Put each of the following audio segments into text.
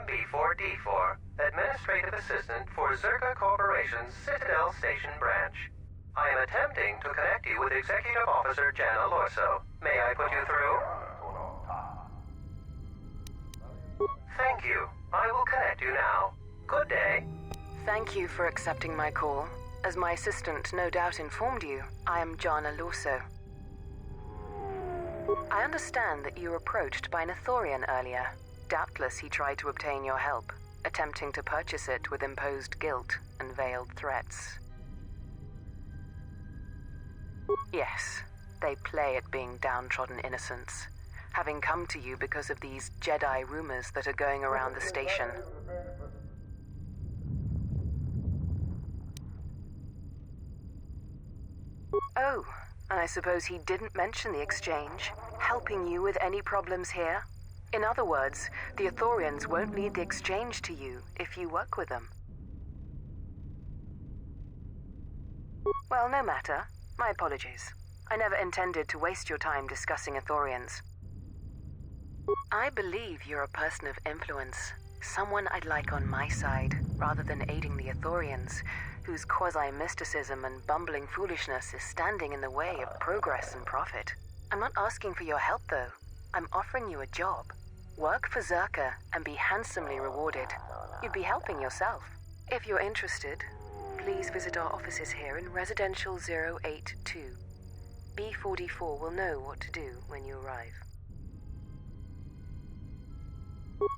am B4D4, Administrative Assistant for Zerka Corporation's Citadel Station branch. I am attempting to connect you with Executive Officer Jana Lorso. May I put you through? Thank you. I will connect you now. Good day. Thank you for accepting my call. As my assistant no doubt informed you, I am Jana Lorso. I understand that you were approached by an Ithorian earlier. Doubtless he tried to obtain your help, attempting to purchase it with imposed guilt and veiled threats. Yes, they play at being downtrodden innocents, having come to you because of these Jedi rumors that are going around the station. Oh, and I suppose he didn't mention the exchange, helping you with any problems here? In other words, the Ithorians won't need the exchange to you if you work with them. Well, no matter. My apologies. I never intended to waste your time discussing Ithorians. I believe you're a person of influence, someone I'd like on my side, rather than aiding the Ithorians, whose quasi-mysticism and bumbling foolishness is standing in the way of progress and profit. I'm not asking for your help, though. I'm offering you a job. Work for Zerka and be handsomely rewarded. You'd be helping yourself. If you're interested, please visit our offices here in Residential 082. B44 will know what to do when you arrive.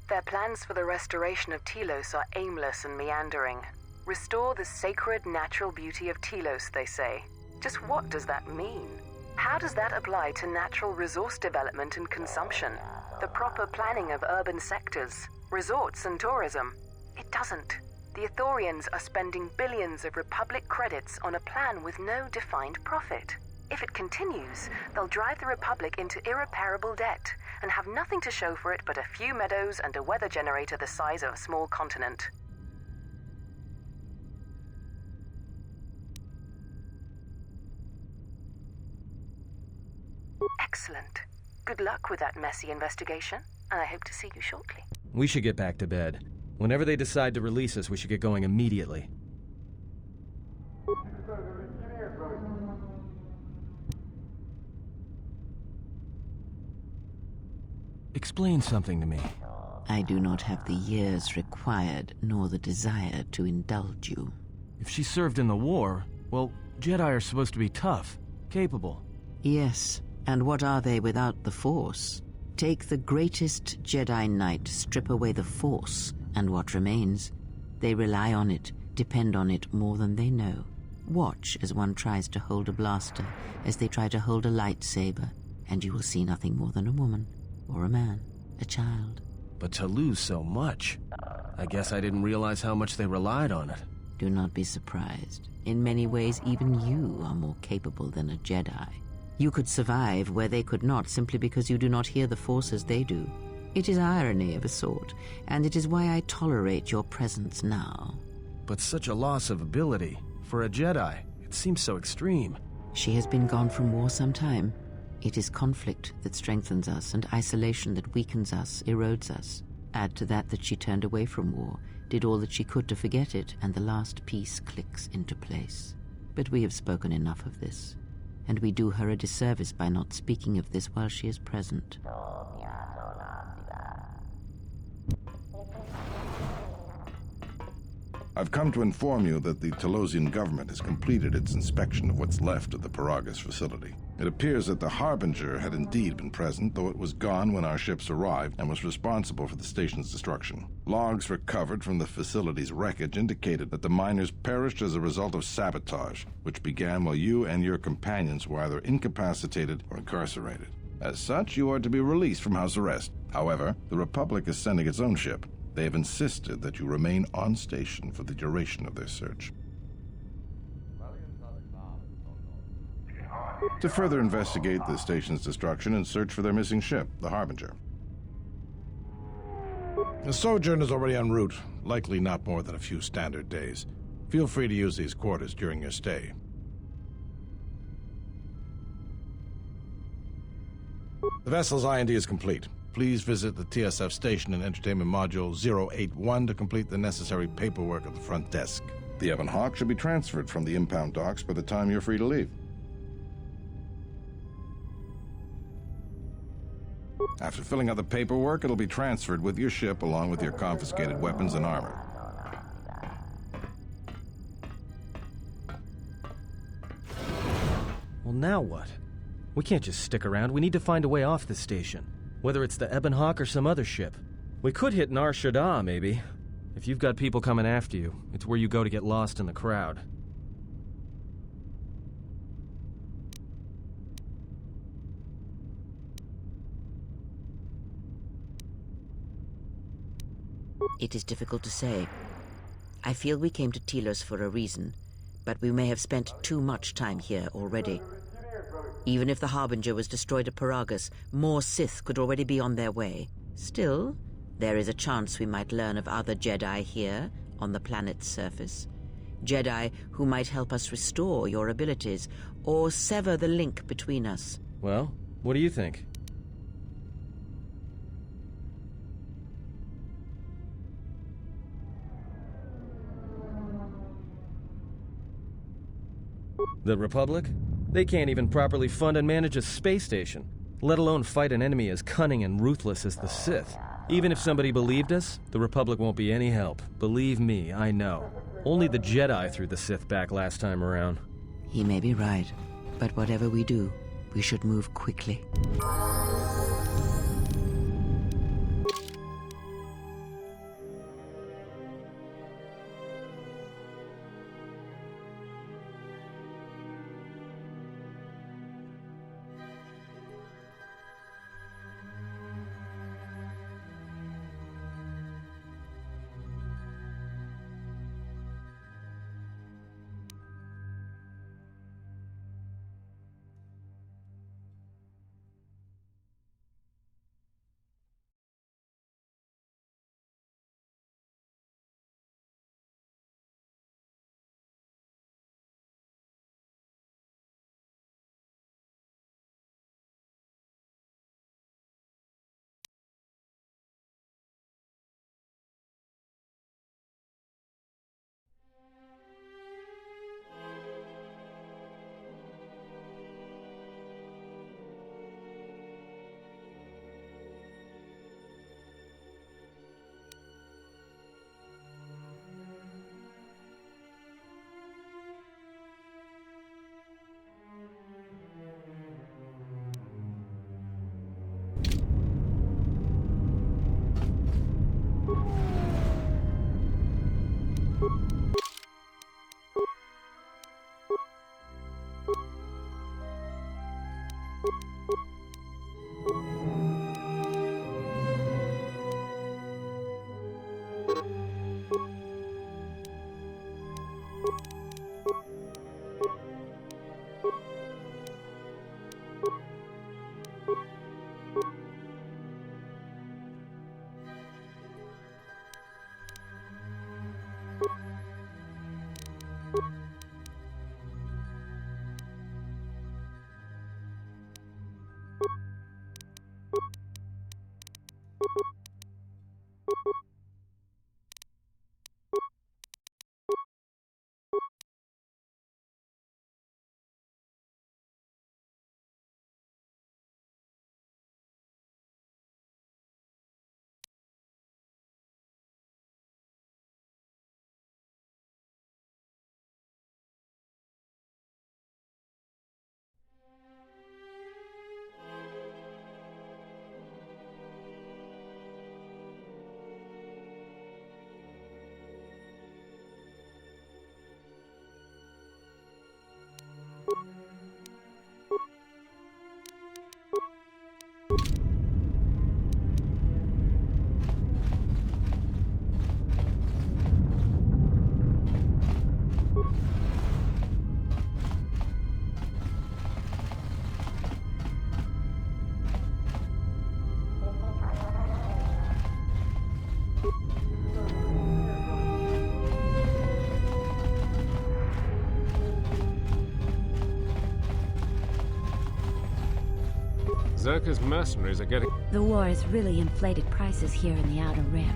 Their plans for the restoration of Telos are aimless and meandering. Restore the sacred natural beauty of Telos, they say. Just what does that mean? How does that apply to natural resource development and consumption? The proper planning of urban sectors, resorts and tourism? It doesn't. The Ithorians are spending billions of Republic credits on a plan with no defined profit. If it continues, they'll drive the Republic into irreparable debt and have nothing to show for it but a few meadows and a weather generator the size of a small continent. Excellent. Good luck with that messy investigation, and I hope to see you shortly. We should get back to bed. Whenever they decide to release us, we should get going immediately. Explain something to me. I do not have the years required, nor the desire to indulge you. If she served in the war, well, Jedi are supposed to be tough, capable. Yes, and what are they without the Force? Take the greatest Jedi Knight, strip away the Force, and what remains? They rely on it, depend on it more than they know. Watch as one tries to hold a blaster, as they try to hold a lightsaber, and you will see nothing more than a woman, or a man, a child. But to lose so much, I guess I didn't realize how much they relied on it. Do not be surprised. In many ways, even you are more capable than a Jedi. You could survive where they could not simply because you do not hear the Force as they do. It is irony of a sort, and it is why I tolerate your presence now. But such a loss of ability, for a Jedi, it seems so extreme. She has been gone from war some time. It is conflict that strengthens us, and isolation that weakens us, erodes us. Add to that she turned away from war, did all that she could to forget it, and the last piece clicks into place. But we have spoken enough of this, and we do her a disservice by not speaking of this while she is present. I've come to inform you that the Telosian government has completed its inspection of what's left of the Paragus facility. It appears that the Harbinger had indeed been present, though it was gone when our ships arrived and was responsible for the station's destruction. Logs recovered from the facility's wreckage indicated that the miners perished as a result of sabotage, which began while you and your companions were either incapacitated or incarcerated. As such, you are to be released from house arrest. However, the Republic is sending its own ship. They have insisted that you remain on station for the duration of their search. To further investigate the station's destruction and search for their missing ship, the Harbinger. The sojourn is already en route, likely not more than a few standard days. Feel free to use these quarters during your stay. The vessel's IND is complete. Please visit the TSF Station and Entertainment Module 081 to complete the necessary paperwork at the front desk. The Ebon Hawk should be transferred from the impound docks by the time you're free to leave. After filling out the paperwork, it'll be transferred with your ship along with your confiscated weapons and armor. Well, now what? We can't just stick around. We need to find a way off this station. Whether it's the Ebon Hawk or some other ship. We could hit Nar Shaddaa, maybe. If you've got people coming after you, it's where you go to get lost in the crowd. It is difficult to say. I feel we came to Telos for a reason, but we may have spent too much time here already. Even if the Harbinger was destroyed at Paragus, more Sith could already be on their way. Still, there is a chance we might learn of other Jedi here, on the planet's surface. Jedi who might help us restore your abilities, or sever the link between us. Well, what do you think? The Republic? They can't even properly fund and manage a space station, let alone fight an enemy as cunning and ruthless as the Sith. Even if somebody believed us, the Republic won't be any help. Believe me, I know. Only the Jedi threw the Sith back last time around. He may be right, but whatever we do, we should move quickly. Zerka's mercenaries are getting... The war has really inflated prices here in the Outer Rim.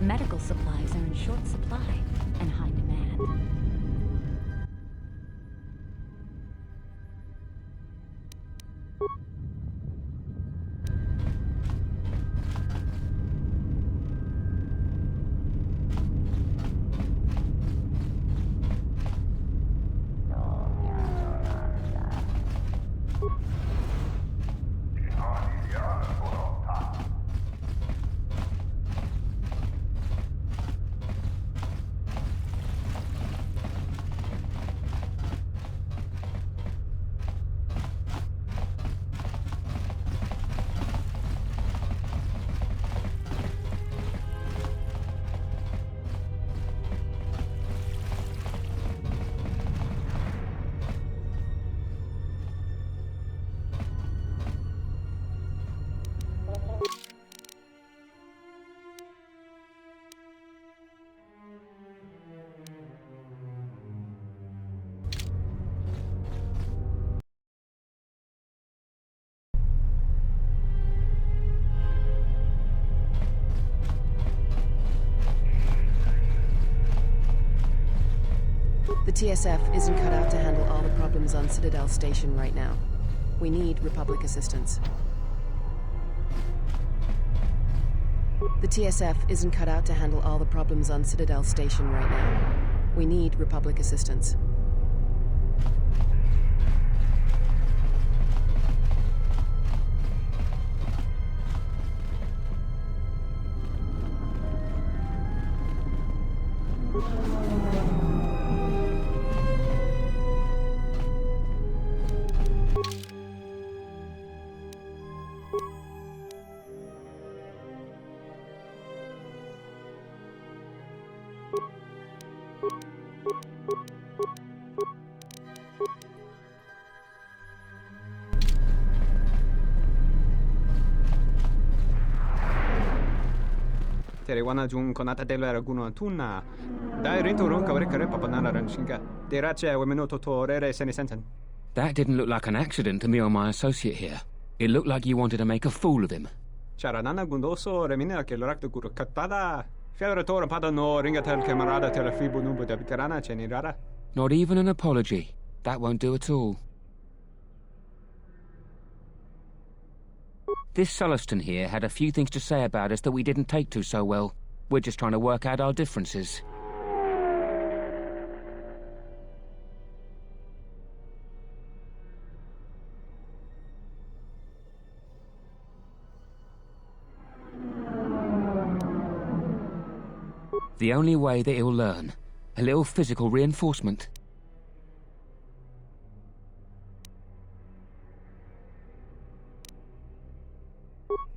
Medical supplies are in short supply and high demand. The TSF isn't cut out to handle all the problems on Citadel Station right now. We need Republic assistance. The TSF isn't cut out to handle all the problems on Citadel Station right now. We need Republic assistance. Terewana jung konata delera guno tunna. Dai rinto ronka rekare papanana ranshinga. Derache wemenoto torere senesenten. That didn't look like an accident to me or my associate here. It looked like you wanted to make a fool of him. Charanana gundoso remina che l'orakto guru katpada. Fiora tora pada no ringatel camarada telefibu nubu de bicarana cenirara. Not even an apology. That won't do at all. This Sulluston here had a few things to say about us that we didn't take to so well. We're just trying to work out our differences. The only way that he'll learn. A little physical reinforcement.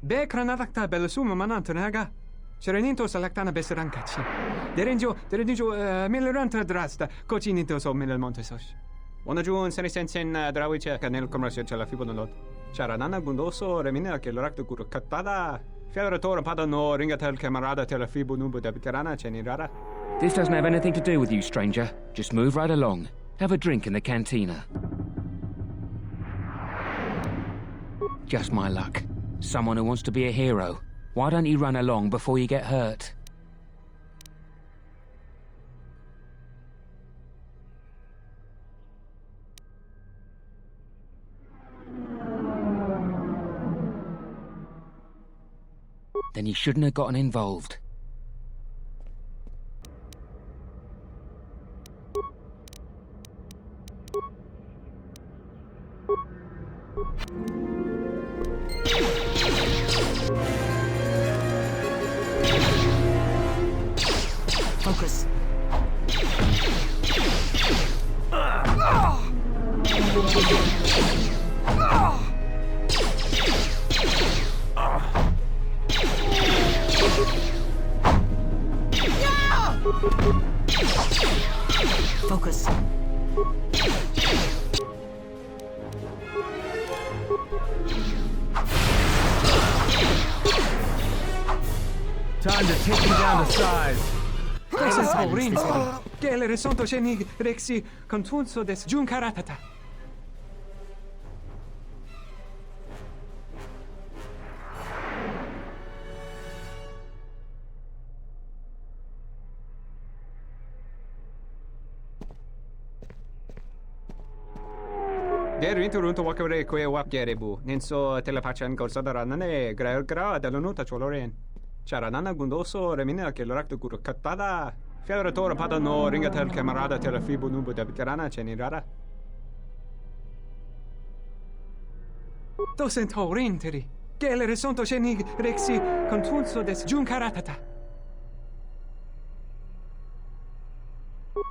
Be kranarakta belasuma manantanaga. Sereninto salactana beserancaci. Derenjo mileranta drasta. Cocinito so milel montesos. Ona giun senesensen drawice canel commercio ce la fibonalot. Charanana gundoso remina che l'orakto guru katpada. Fiora pada no ringatel camarada te la fibu nubu de bicarana cenirara. This doesn't have anything to do with you, stranger. Just move right along. Have a drink in the cantina. Just my luck. Someone who wants to be a hero. Why don't you run along before you get hurt? Then you shouldn't have gotten involved. Focus. Focus. Time to take you down to size. Questo è Paurino. Che le risonto ceni rexi contunso des giuncaratata. Der interrunto wakare kwe wap gerebu. Ninso telepachan gorsadarane gra dalonuta choloren. Charanana gundoso remina che l'orakto guru katada. Fiaratore pada no ringatel camarada telefibu nubu debitarana cenirara. Docento rinteri. Gele resonto cenig rexi contunso des juncaratata.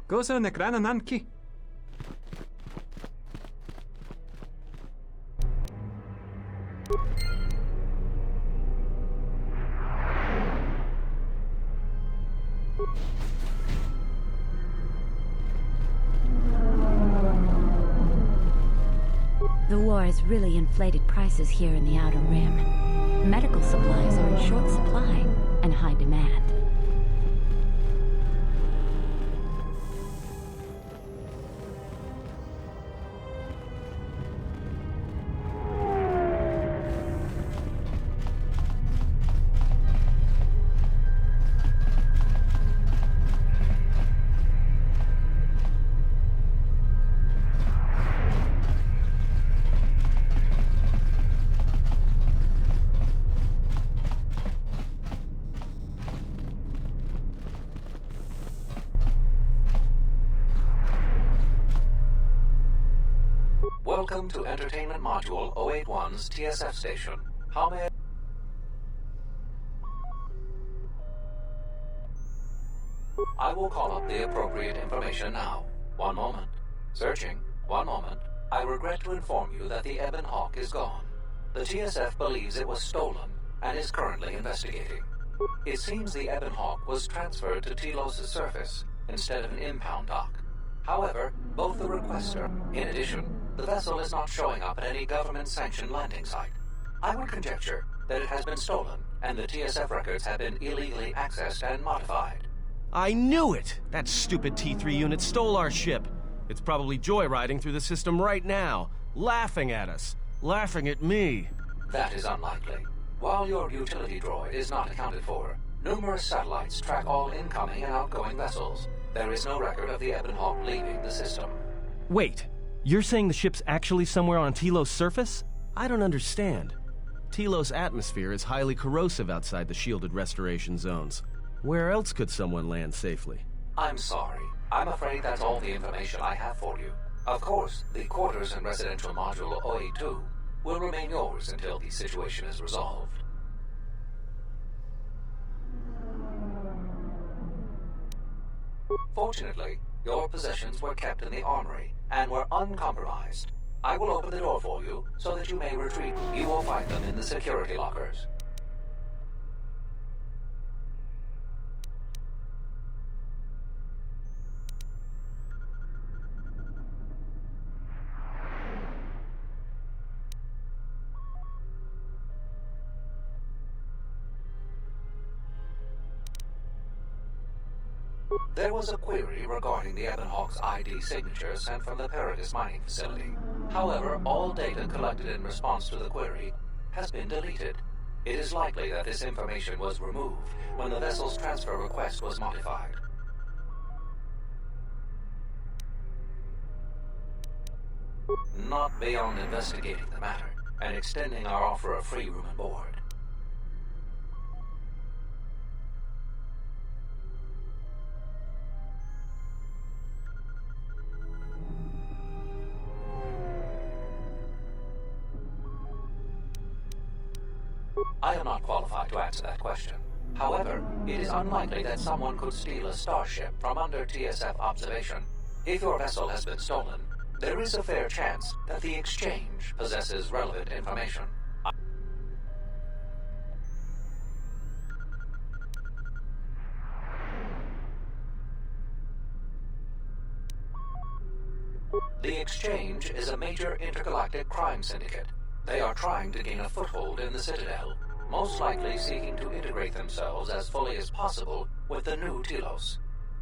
Gosa necrana nanki. The war has really inflated prices here in the Outer Rim. Medical supplies are in short supply and high demand. Welcome to Entertainment Module 081's TSF station. How may I will call up the appropriate information now. One moment. Searching. One moment. I regret to inform you that the Ebon Hawk is gone. The TSF believes it was stolen and is currently investigating. It seems the Ebon Hawk was transferred to Telos' surface instead of an impound dock. However, both the requester, in addition, the vessel is not showing up at any government-sanctioned landing site. I would conjecture that it has been stolen, and the TSF records have been illegally accessed and modified. I knew it! That stupid T3 unit stole our ship. It's probably joyriding through the system right now, laughing at us, laughing at me. That is unlikely. While your utility droid is not accounted for, numerous satellites track all incoming and outgoing vessels. There is no record of the Ebon Hawk leaving the system. Wait, you're saying the ship's actually somewhere on Telos' surface? I don't understand. Telos' atmosphere is highly corrosive outside the shielded restoration zones. Where else could someone land safely? I'm sorry. I'm afraid that's all the information I have for you. Of course, the quarters in Residential Module 082 will remain yours until the situation is resolved. Fortunately, your possessions were kept in the armory and were uncompromised. I will open the door for you so that you may retrieve them. You will find them in the security lockers. There was a query regarding the Ebon Hawk's ID signature sent from the Paradis mining facility. However, all data collected in response to the query has been deleted. It is likely that this information was removed when the vessel's transfer request was modified. Not beyond investigating the matter and extending our offer of free room and board. I am not qualified to answer that question. However, it is unlikely that someone could steal a starship from under TSF observation. If your vessel has been stolen, there is a fair chance that the exchange possesses relevant information. The exchange is a major intergalactic crime syndicate. They are trying to gain a foothold in the Citadel, most likely seeking to integrate themselves as fully as possible with the new Telos.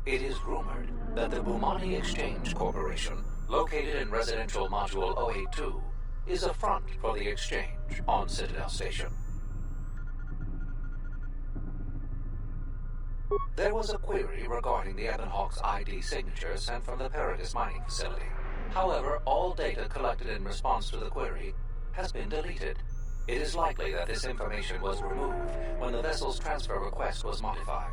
It is rumored that the Bumani Exchange Corporation, located in Residential Module 082, is a front for the exchange on Citadel Station. There was a query regarding the Ebon Hawk's ID signature sent from the Paradis mining facility. However, all data collected in response to the query has been deleted. It is likely that this information was removed when the vessel's transfer request was modified.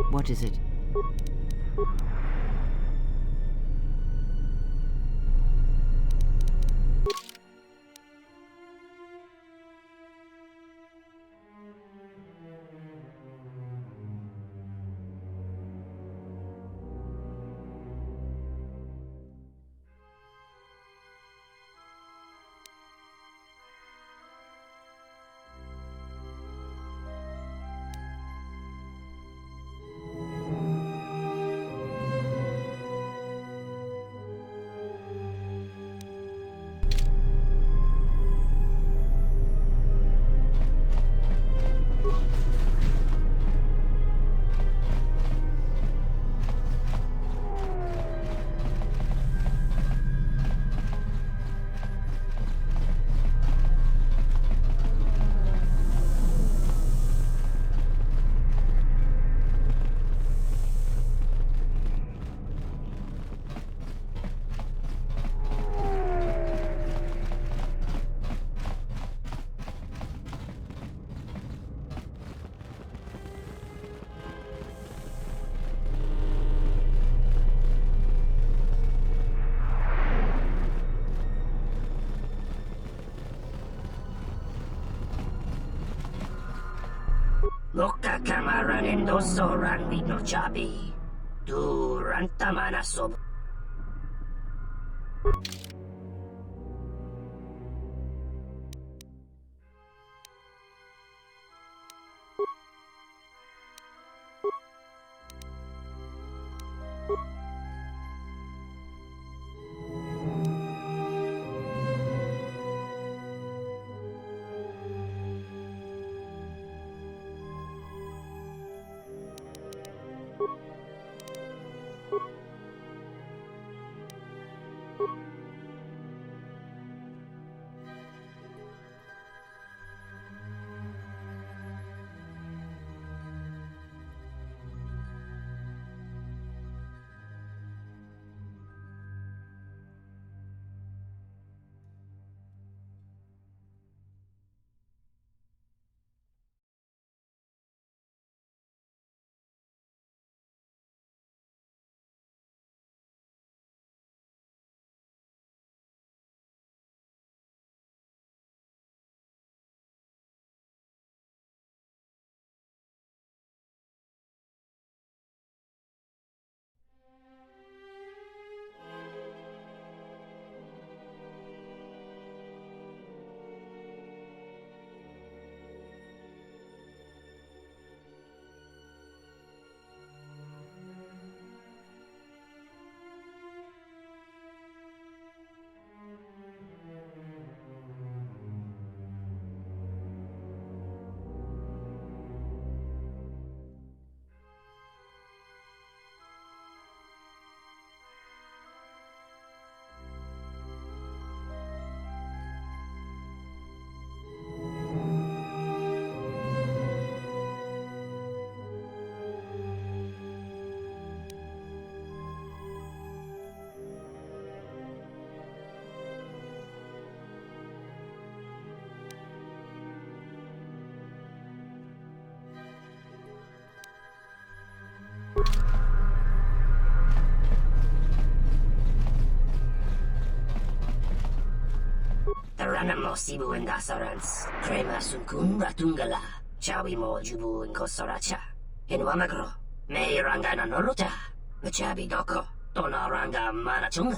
What is it? Loka kamaran endosoran no chabi. Duranta mana sob. Taranamo sibu endasarans. Crema sunkun ratungala. Chawi mo jubu inkosoracha. Hinwamagro. May ranga na norota. Chabi doko. Tona ranga manachunga.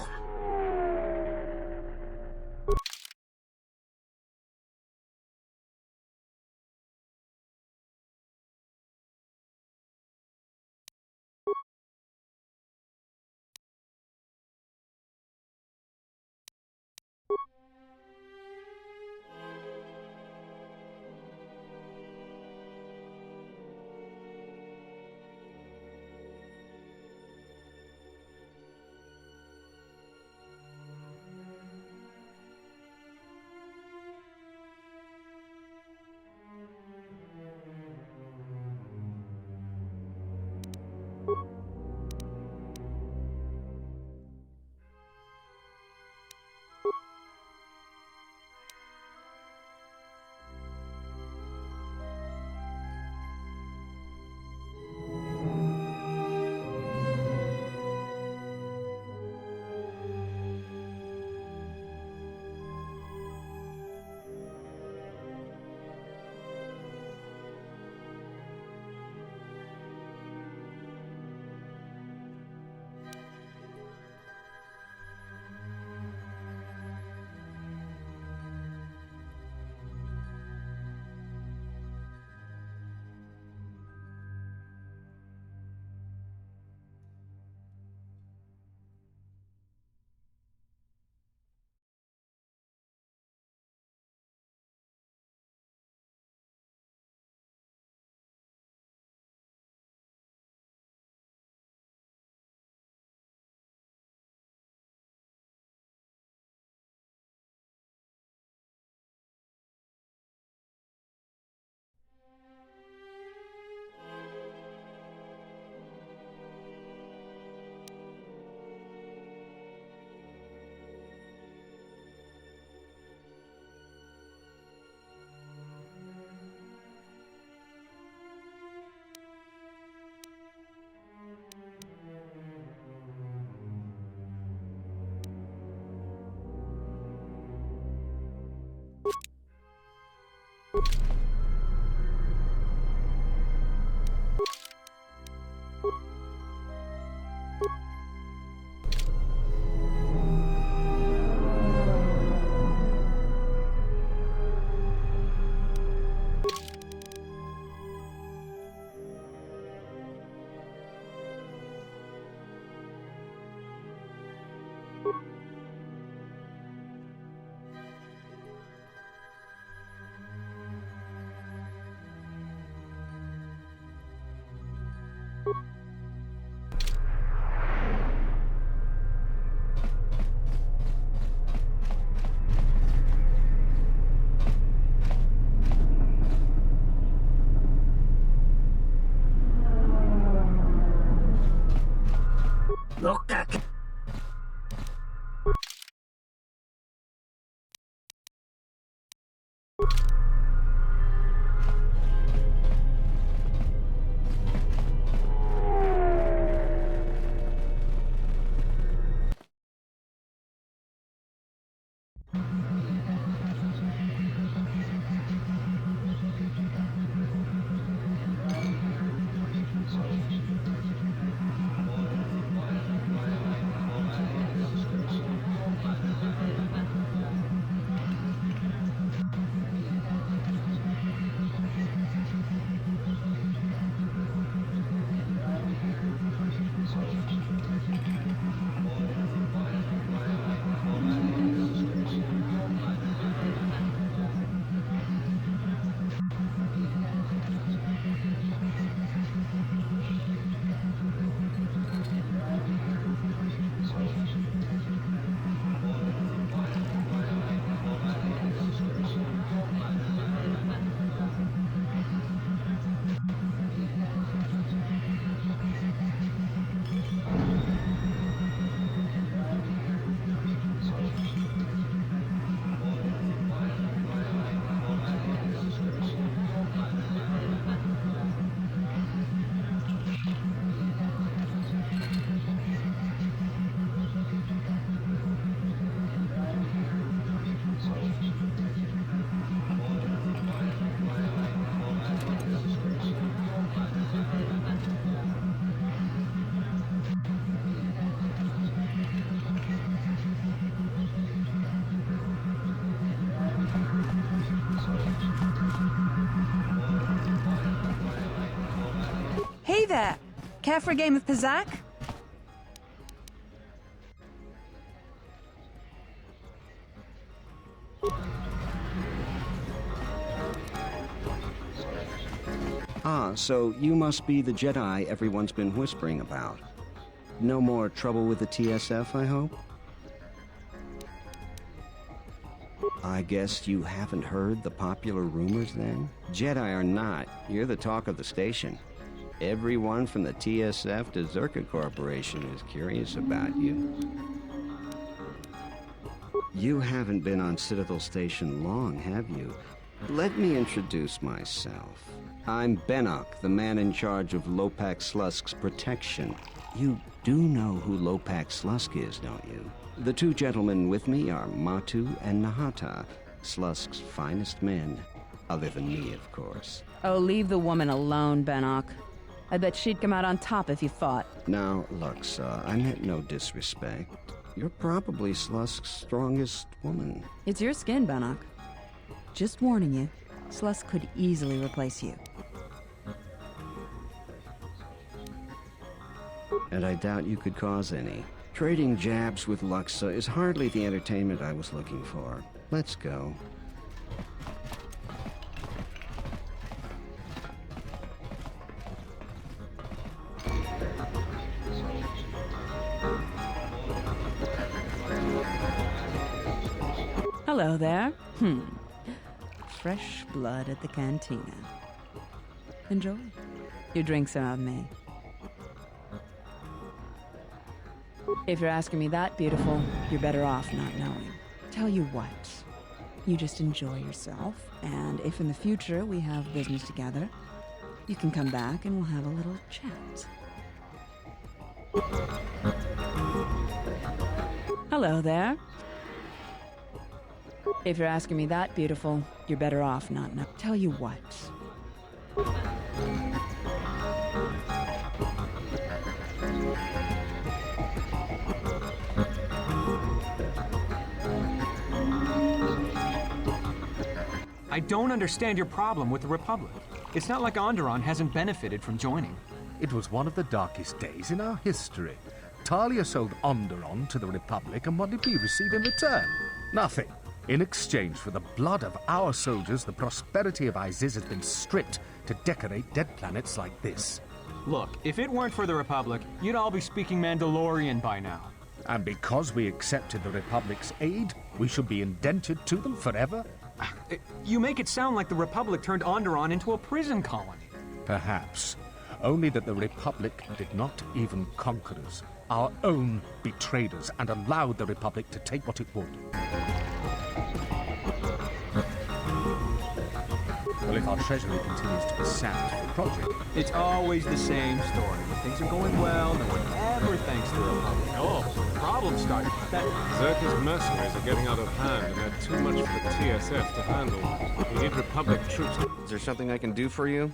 Bocca. Hey there! Care for a game of Pizzak? Ah, so you must be the Jedi everyone's been whispering about. No more trouble with the TSF, I hope? I guess you haven't heard the popular rumors then? Jedi or not, you're the talk of the station. Everyone from the TSF to Zerka Corporation is curious about you. You haven't been on Citadel Station long, have you? Let me introduce myself. I'm Benok, the man in charge of Lopak Slusk's protection. You do know who Lopak Slusk is, don't you? The two gentlemen with me are Matu and Nahata, Slusk's finest men. Other than me, of course. Oh, leave the woman alone, Benok. I bet she'd come out on top if you fought. Now, Lux, I meant no disrespect. You're probably Slusk's strongest woman. It's your skin, Benok. Just warning you, Slusk could easily replace you. And I doubt you could cause any. Trading jabs with Luxa is hardly the entertainment I was looking for. Let's go. Hello there. Fresh blood at the cantina. Enjoy. Your drinks are on me. If you're asking me that, beautiful, you're better off not knowing. Tell you what, you just enjoy yourself, and if in the future we have business together, you can come back and we'll have a little chat. Hello there. If you're asking me that, beautiful, you're better off not knowing. Tell you what. I don't understand your problem with the Republic. It's not like Onderon hasn't benefited from joining. It was one of the darkest days in our history. Talia sold Onderon to the Republic, and what did we receive in return? Nothing. In exchange for the blood of our soldiers, the prosperity of Iziz has been stripped to decorate dead planets like this. Look, if it weren't for the Republic, you'd all be speaking Mandalorian by now. And because we accepted the Republic's aid, we should be indented to them forever? You make it sound like the Republic turned Onderon into a prison colony. Perhaps. Only that the Republic did not even conquer us. Our own betrayed us and allowed the Republic to take what it would. Well, if our treasury continues to be sapped for the project... It's always the same story. When things are going well, no one ever thanks the Republic. Oh, the problem started. Zerka's mercenaries are getting out of hand, and they're too much for the TSF to handle. We need Republic troops to... Is there something I can do for you?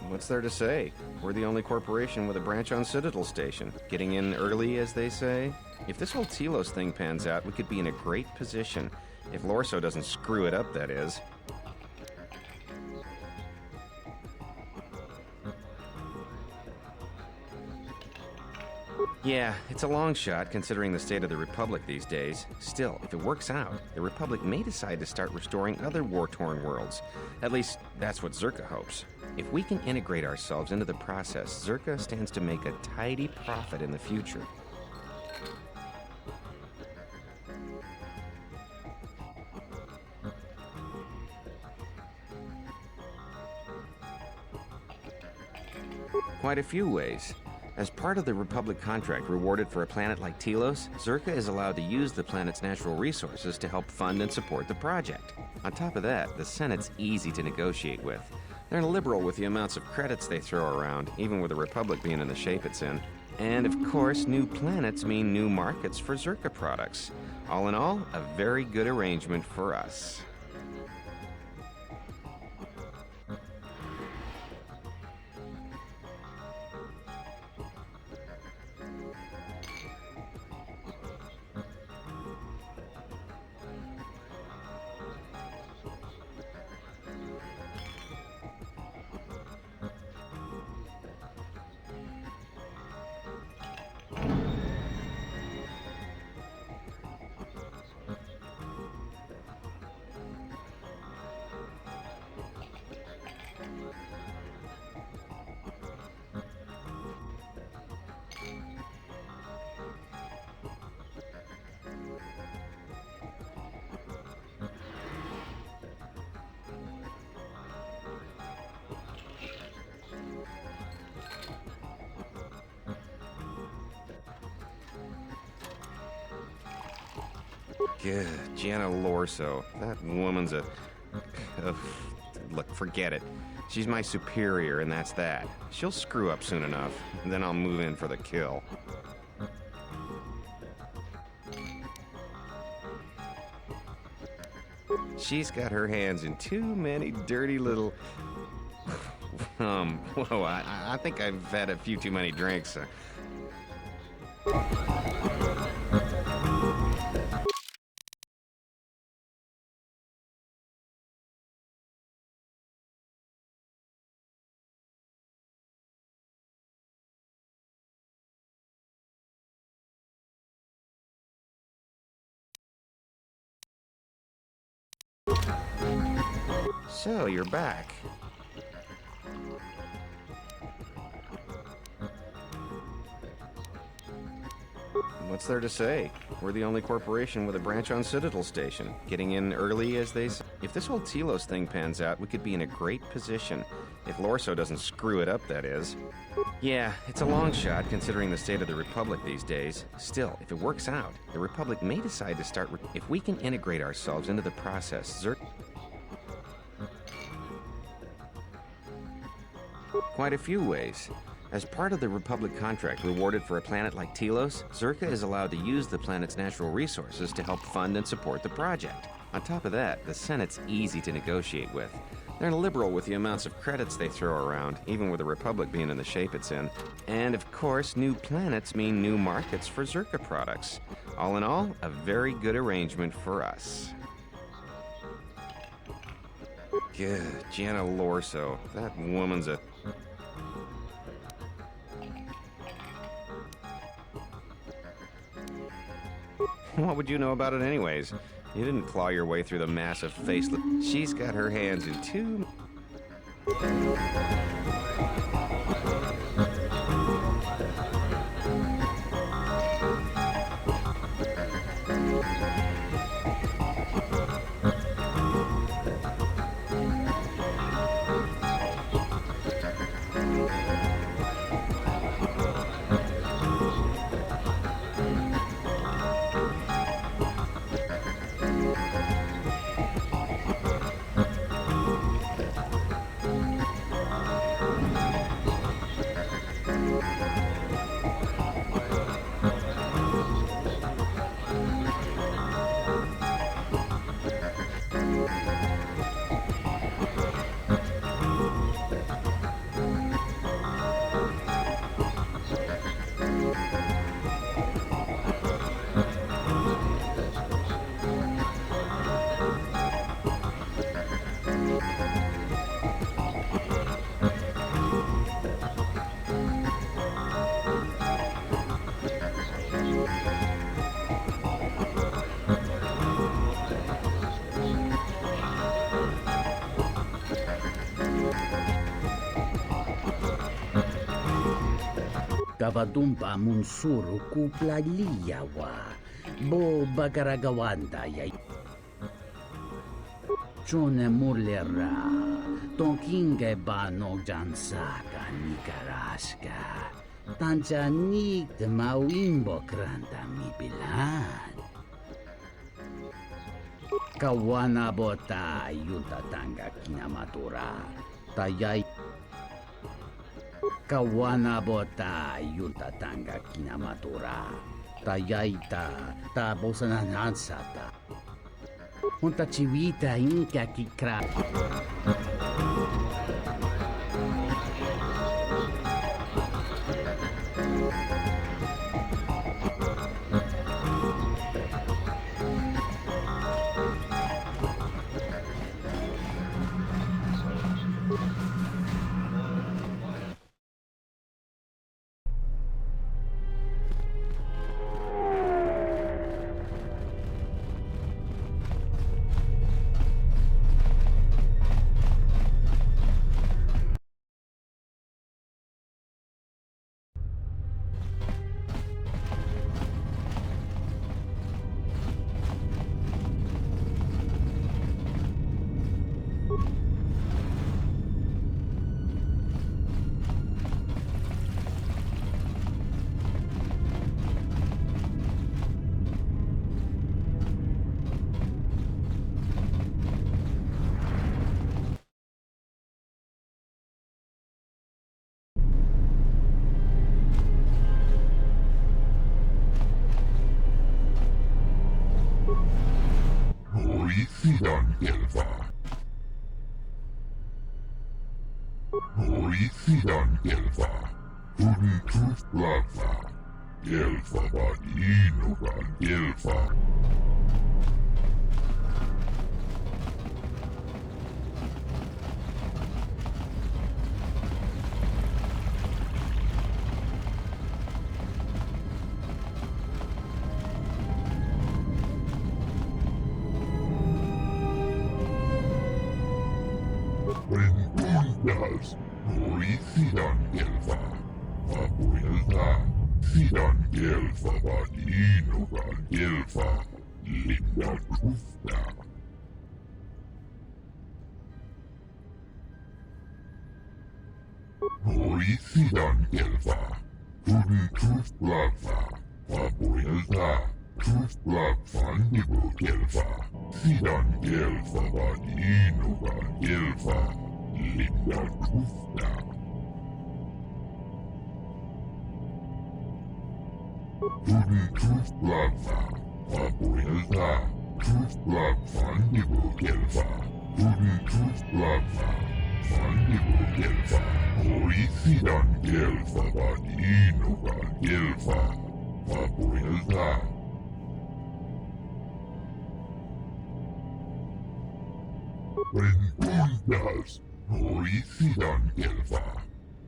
What's there to say? We're the only corporation with a branch on Citadel Station. Getting in early, as they say. If this whole Telos thing pans out, we could be in a great position. If Lorso doesn't screw it up, that is. Yeah, it's a long shot considering the state of the Republic these days. Still, if it works out, the Republic may decide to start restoring other war-torn worlds. At least, that's what Zerka hopes. If we can integrate ourselves into the process, Zerka stands to make a tidy profit in the future. Quite a few ways. As part of the Republic contract rewarded for a planet like Telos, Zerka is allowed to use the planet's natural resources to help fund and support the project. On top of that, the Senate's easy to negotiate with. They're liberal with the amounts of credits they throw around, even with the Republic being in the shape it's in. And of course, new planets mean new markets for Zerka products. All in all, a very good arrangement for us. Good, Gianna Lorso. That woman's a... Look, forget it. She's my superior, and that's that. She'll screw up soon enough, and then I'll move in for the kill. She's got her hands in too many dirty little... whoa, I think I've had a few too many drinks. So, you're back. What's there to say? We're the only corporation with a branch on Citadel Station. Getting in early, as they say. If this whole Telos thing pans out, we could be in a great position. If Lorso doesn't screw it up, that is. Yeah, it's a long shot considering the state of the Republic these days. Still, if it works out, the Republic may decide to start... If we can integrate ourselves into the process, Quite a few ways. As part of the Republic contract rewarded for a planet like Telos, Zerka is allowed to use the planet's natural resources to help fund and support the project. On top of that, the Senate's easy to negotiate with. They're liberal with the amounts of credits they throw around, even with the Republic being in the shape it's in. And of course, new planets mean new markets for Zerka products. All in all, a very good arrangement for us. Good, Gianna Lorso. That woman's a... What would you know about it anyways? You didn't claw your way through the massive faceless... She's got her hands in two... Kavadumpa munsuru kupla liyawa. Bo bagaragawanda yay. Chone mulera. Tonkinge ba no jansaka nikaraska. Tanjanik de mawimbo kranta mi bilan. Kawana bota yunta tanga kinamatura. Tayay. Kawana bota yunta tanga kinamatura. Tayaita tabosanan hansata. Unta chiwita inka kikra. Sidan Elfa. Sidan Elfa. Hudentuf Lava. Elfa Badinogan Elfa. Rentundas, Nori Sidan Elfa, Abuelta, Sidan Elfa Badinogan Elfa, Linda Krufta. Nori Sidan Elfa, Hudentuf Lava, Abuelta, Tuf Lavan Nibu Elfa, Sidan Elfa Badinogan Elfa, Linda Krufta. Hudentuf Lava, Abuelta, Tuf Lavan Nibu Elfa, Hudentuf Lava, Van Nibu Elfa, Nori Sidan Elfa Badinogan Elfa, Abuelta. Rentundas, Nori Sidan Elfa,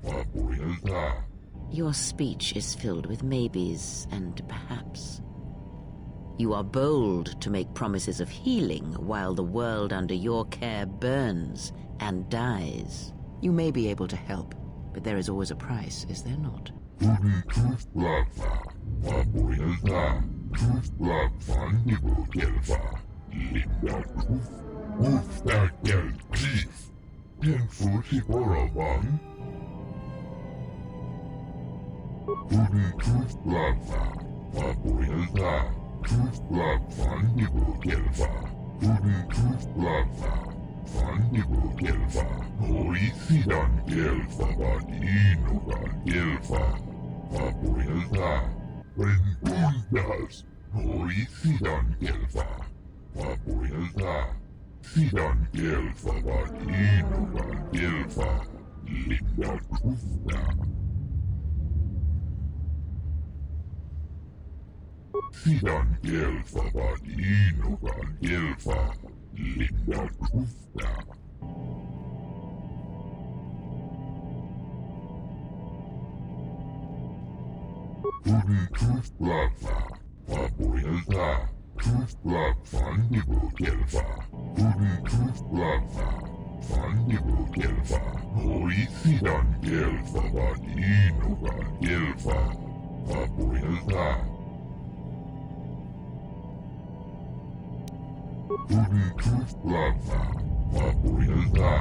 Abuelta. Your speech is filled with maybes and perhaps. You are bold to make promises of healing while the world under your care burns and dies. You may be able to help, but there is always a price, is there not? Hudentuf Lava, Abuelta, Tuf Lavan Nibu Elfa, Linda Kruf. Ufta Gel Chief, Tenfuti Boravan. Hudentuf Lava, Abuelta, Tuf Lavan Nibu Elfa, Hudentuf Lava, Van Nibu Elfa, Nori Sidan Elfa Badinogan Elfa, Abuelta. Rentundas, Nori Sidan Elfa, Abuelta. Sidan Elfa Badinogan Elfa, Linda Krufta. Sidan Elfa Badinogan Elfa, Linda Krufta. Hudentuf Lava, Abuelta, Tuf Lavan Nibu Elfa, Hudentuf Lava, Fandibo Gelfa, Hoisidan Gelfa, Vaninoga Gelfa, Vapuelta. Tuden Toothblava, Vapuelta,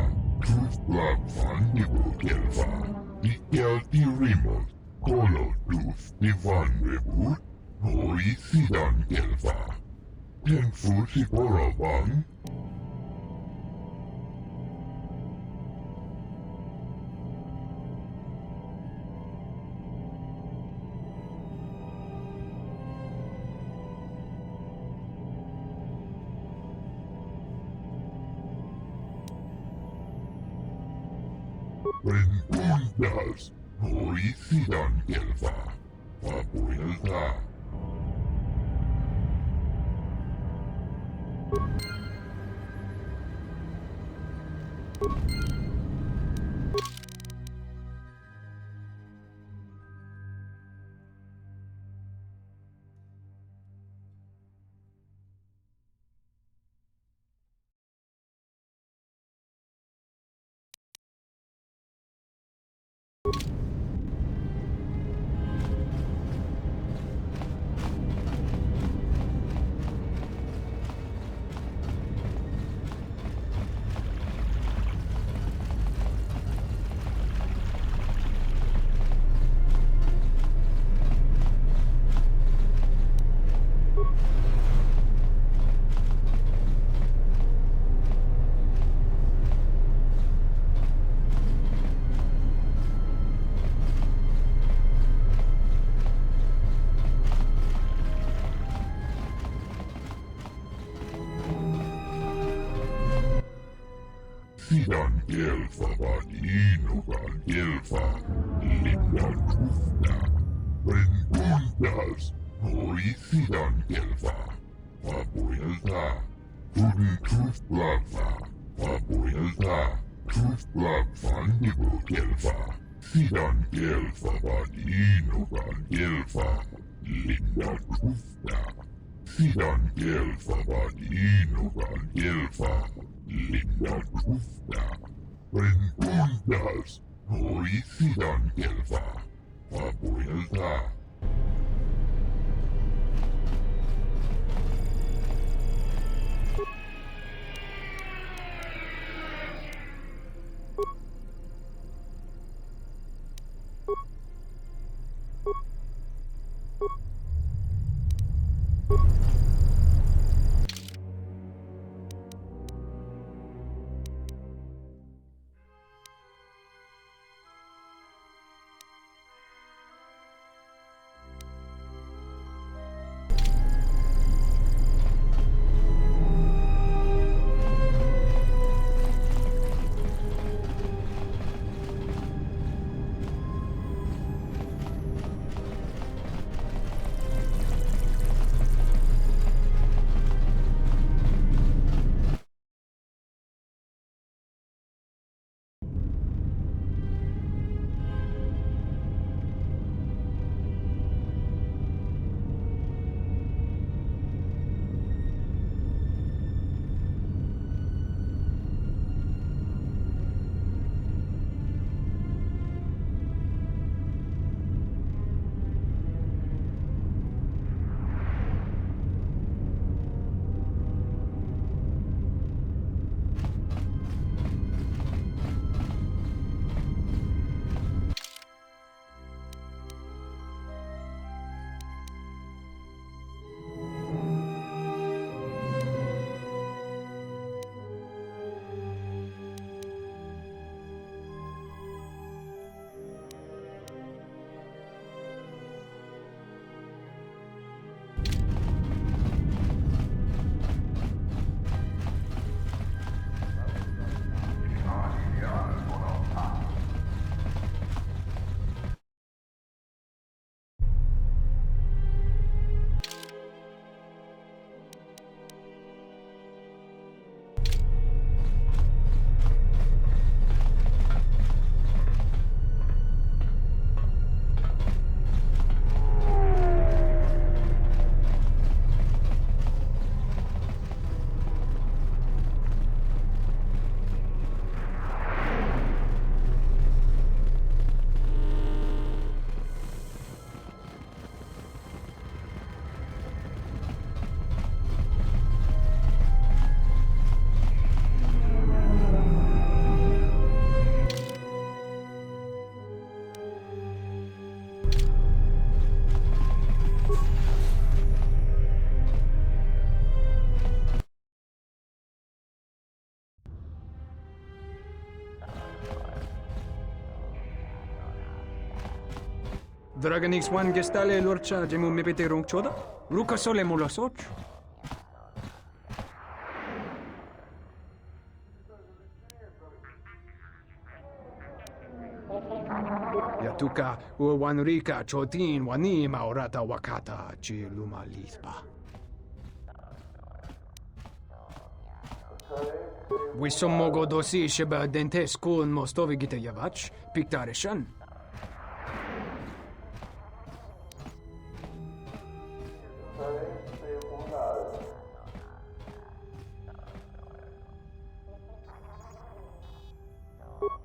Toothblava, Fandibo Gelfa, Dikelti Remote, Kolo Tooth, Divan Reboot, Hoisidan Gelfa. Tenfusi Borabang. Rentundas, Hoisidan Gelfa, Vapuelta. Sidan Gelfa, Vaninoga Gelfa, Linda Tufna. Rentundas, Hoisidan Gelfa, Vapuelta. Tuden Toothblava, Vapuelta. Toothblava, Fandibo Gelfa. Sidan Gelfa, Vaninoga Gelfa, Linda Tufna. Sidan Gelfa, Vaninoga Gelfa, Linda Tufna. Rentundas, Hoisidan Gelfa, Vapuelta. Dragonix wan gestale lorcha jemu mepete rong choda? Ruka sole mulasoch? Yatuka uwanrika chotin wani maurata wakata chi luma lispa. Wisommogo dosi sheba dentes kun mostovi gita yavach, piktareshan.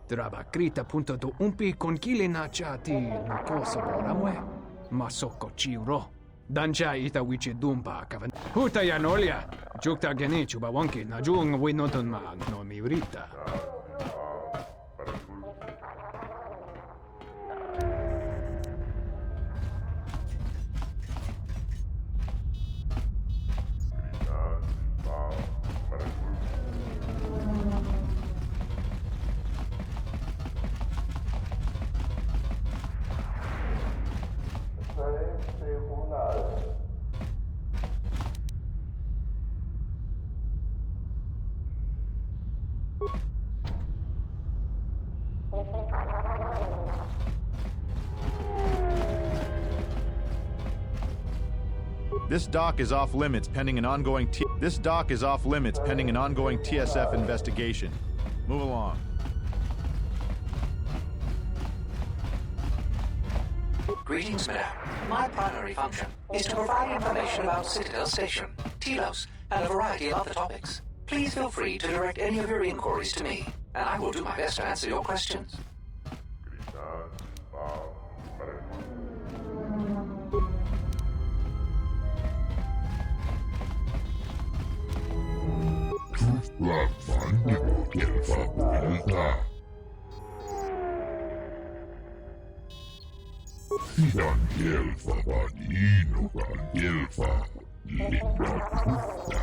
Draba krita punto do umpi con kile na chati no kosa boramwe. Masoko chiuro. Dancha ita wichi dumpa kavan. Huta yanolia. Jukta geni chuba wonki na jung winoton ma no miurita. This dock is off limits pending an ongoing TSF investigation. Move along. Greetings, madam. My primary function is to provide information about Citadel Station, Telos, and a variety of other topics. Please feel free to direct any of your inquiries to me, and I will do my best to answer your questions. Sidan Gelfa Vaninogan Gelfa Linda Tufta.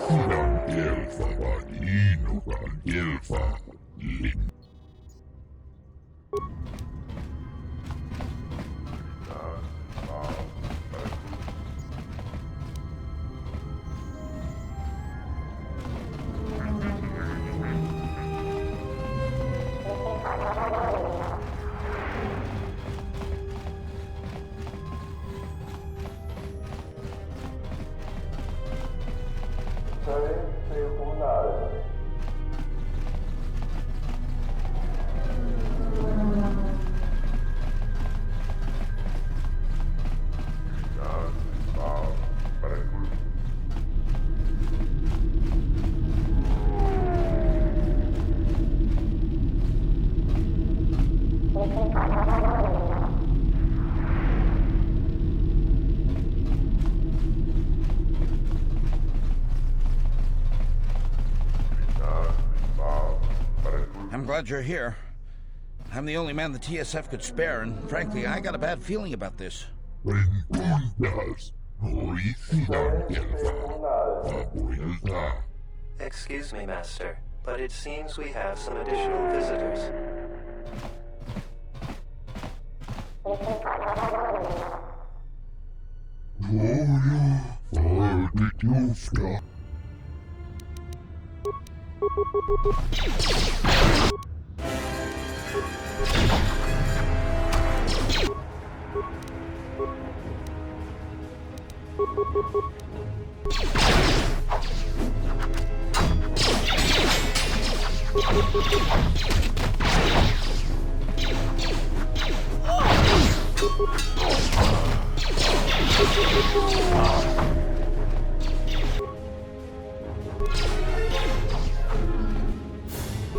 Sidan Gelfa Vaninogan Gelfa Linda. I'm glad you're here. I'm the only man the TSF could spare, and frankly, I got a bad feeling about this. Excuse me, Master, but it seems we have some additional visitors.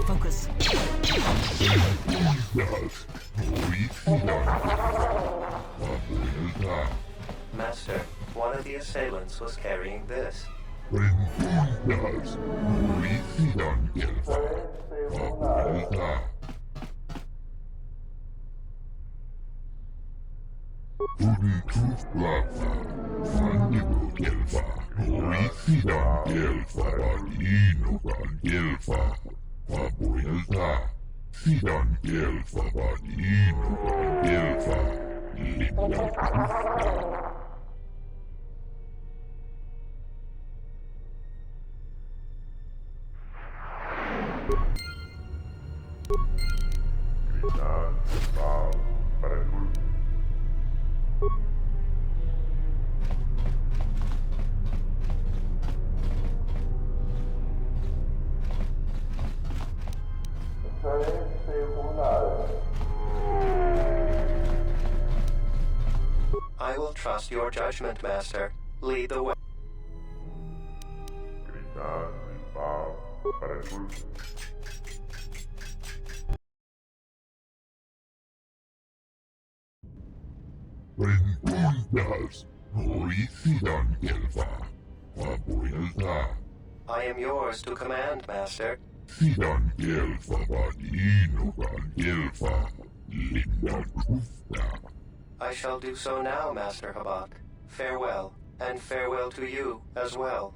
Focus. Master, one of the assailants was carrying this. I will trust your judgment, Master. Lead the way. I am yours to command, Master. I shall do so now, Master Habak. Farewell, and farewell to you as well.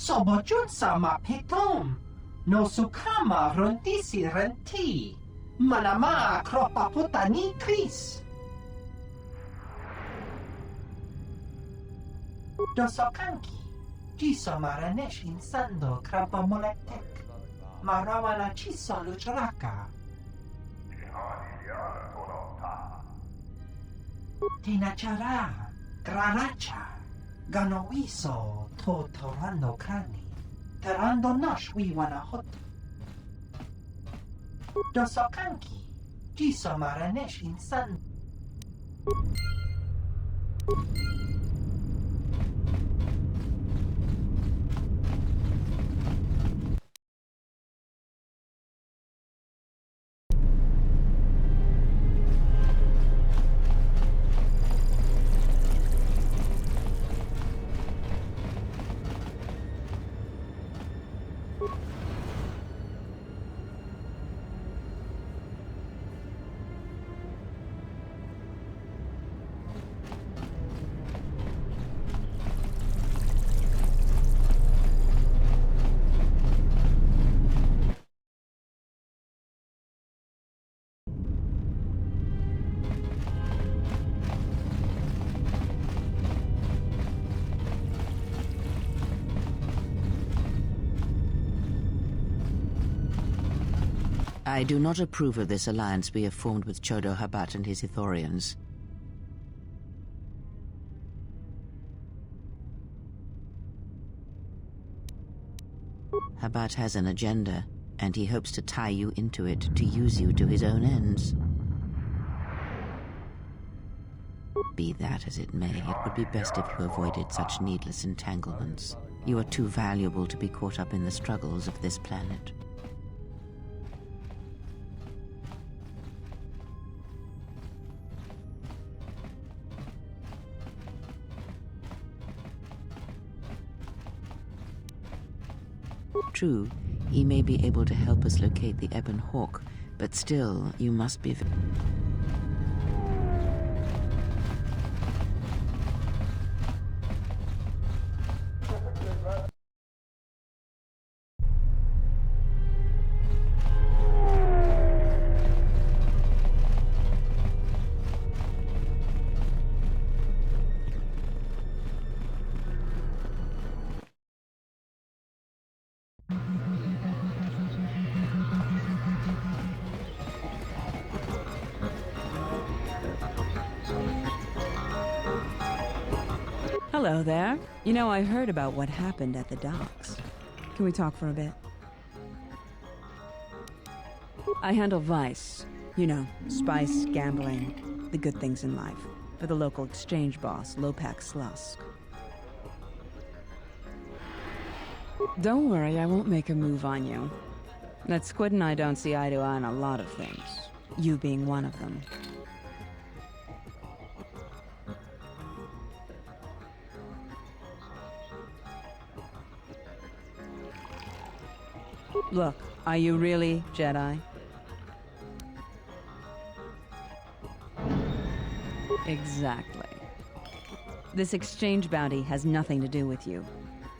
Sobojun sama petom. No sukama rontisi renti. Manama kropaputani tris. Dosokanki. Jiso maranesh insando krapa moletek. Marawana chiso luchraka. Tinachara. Graracha. Ganowiso to torando krani. Terando nosh wiwana hot. Dosokanki. Jiso maranesh insando. I do not approve of this alliance we have formed with Chodo Habat and his Ithorians. Habat has an agenda, and he hopes to tie you into it, to use you to his own ends. Be that as it may, it would be best if you avoided such needless entanglements. You are too valuable to be caught up in the struggles of this planet. True, he may be able to help us locate the Ebon Hawk, but still, you must be... Hello there. You know, I heard about what happened at the docks. Can we talk for a bit? I handle Vice. You know, spice, gambling, the good things in life. For the local exchange boss, Lopak Slusk. Don't worry, I won't make a move on you. That Squid and I don't see eye to eye on a lot of things. You being one of them. Look, are you really Jedi? Exactly. This exchange bounty has nothing to do with you.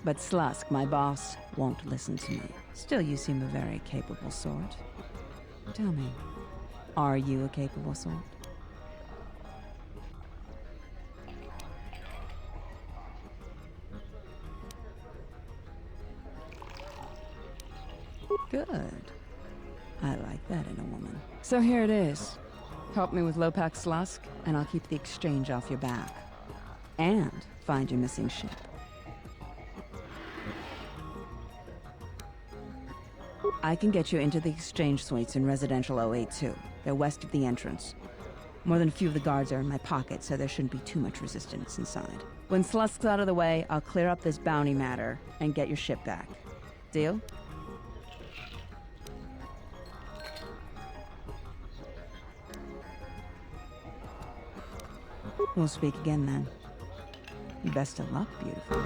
But Slusk, my boss, won't listen to me. Still, you seem a very capable sort. Tell me, are you a capable sort? Good. I like that in a woman. So here it is. Help me with Lopak Slusk, and I'll keep the exchange off your back. And find your missing ship. I can get you into the exchange suites in Residential 082. They're west of the entrance. More than a few of the guards are in my pocket, so there shouldn't be too much resistance inside. When Slusk's out of the way, I'll clear up this bounty matter and get your ship back. Deal? We'll speak again then. Best of luck, beautiful.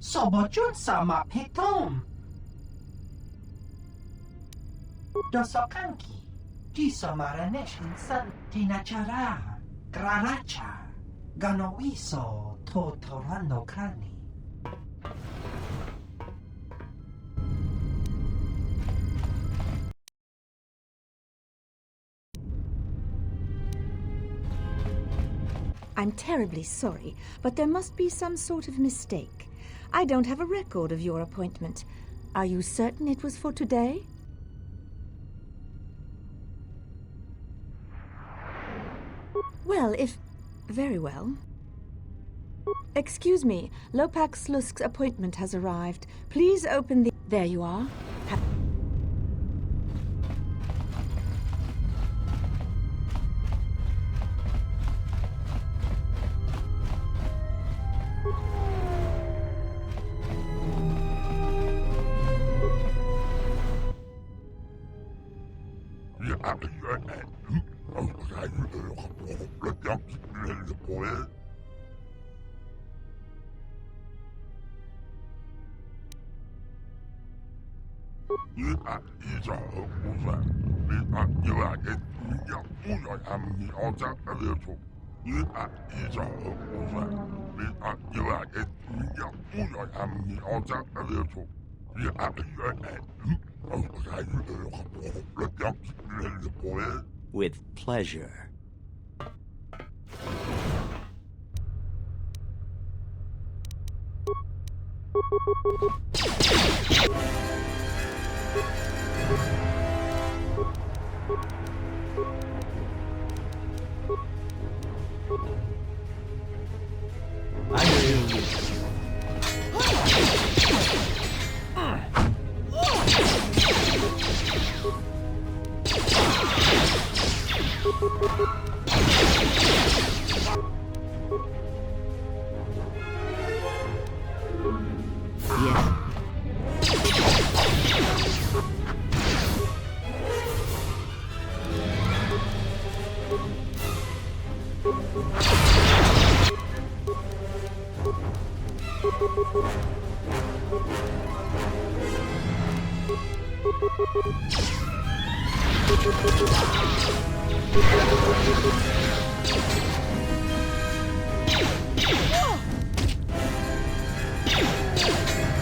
Sobojun sama petum. Dosokanki. Jiso maranesh insan tinacharaa. Graracha. Ganowiso totorando kani. I'm terribly sorry, but there must be some sort of mistake. I don't have a record of your appointment. Are you certain it was for today? Well, if... Very well. Excuse me, Lopak Slusk's appointment has arrived. Please open the... There you are. With pleasure. I hear you.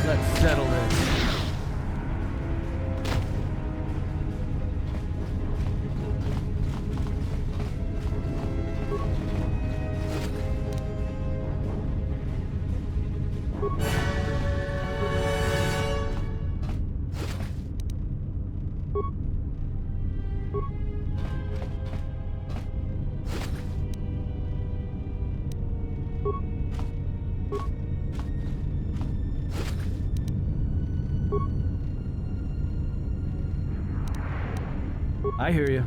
Let's settle this. I hear you.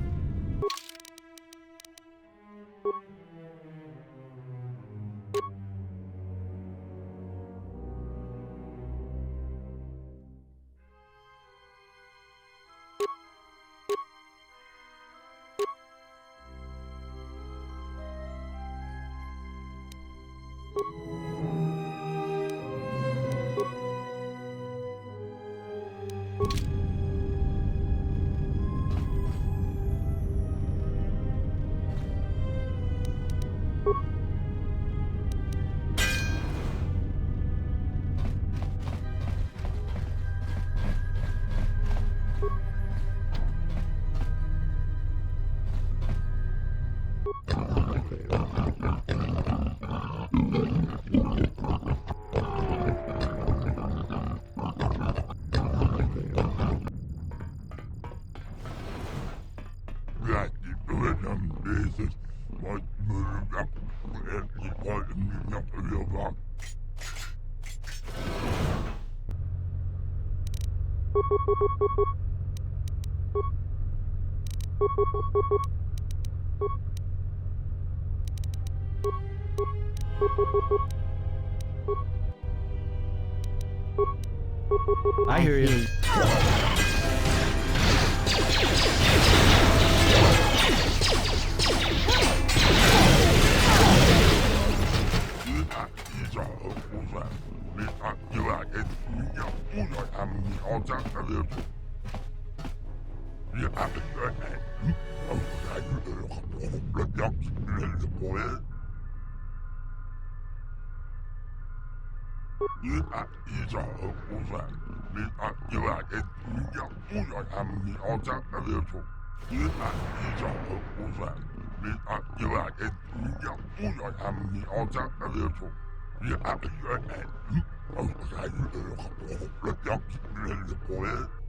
I hear you.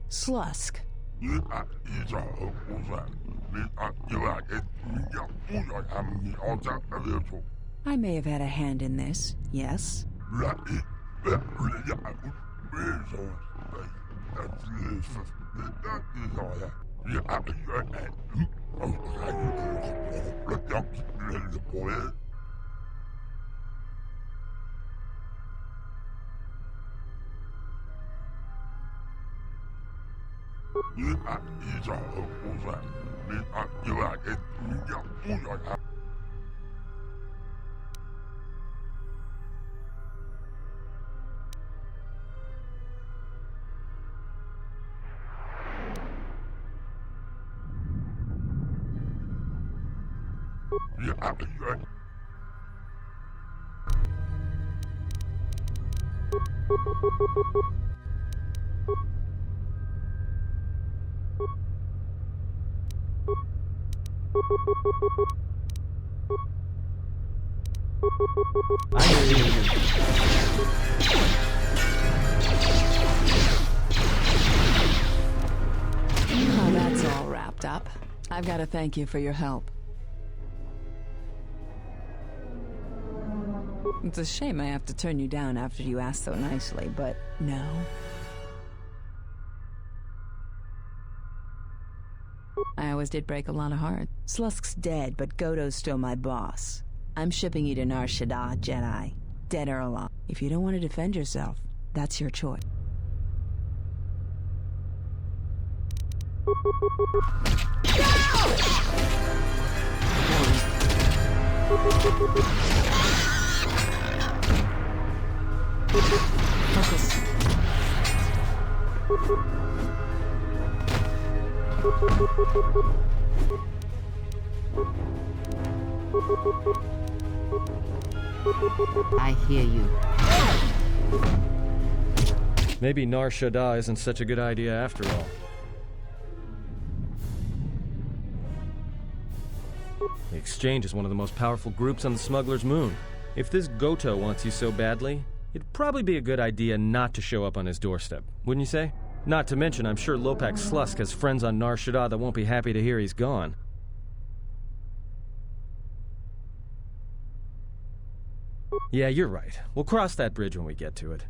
Slusk. I may have had a hand in this, yes? Now that's all wrapped up. I've got to thank you for your help. It's a shame I have to turn you down after you asked so nicely, but no. I always did break a lot of hearts. Slusk's dead, but Godo's still my boss. I'm shipping you to Nar Shaddaa, Jedi. Dead or alive. If you don't want to defend yourself, that's your choice. Focus. I hear you. Maybe Nar Shaddaa isn't such a good idea after all. The Exchange is one of the most powerful groups on the Smuggler's Moon. If this Goto wants you so badly, it'd probably be a good idea not to show up on his doorstep, wouldn't you say? Not to mention, I'm sure Lopak Slusk has friends on Nar Shaddaa that won't be happy to hear he's gone. Yeah, you're right. We'll cross that bridge when we get to it.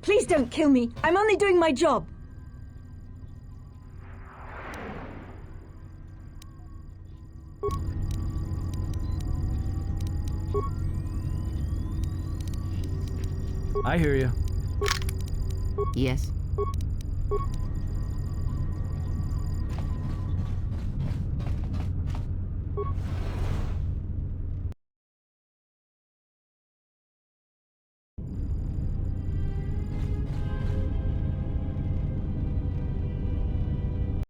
Please don't kill me. I'm only doing my job. I hear you. Yes.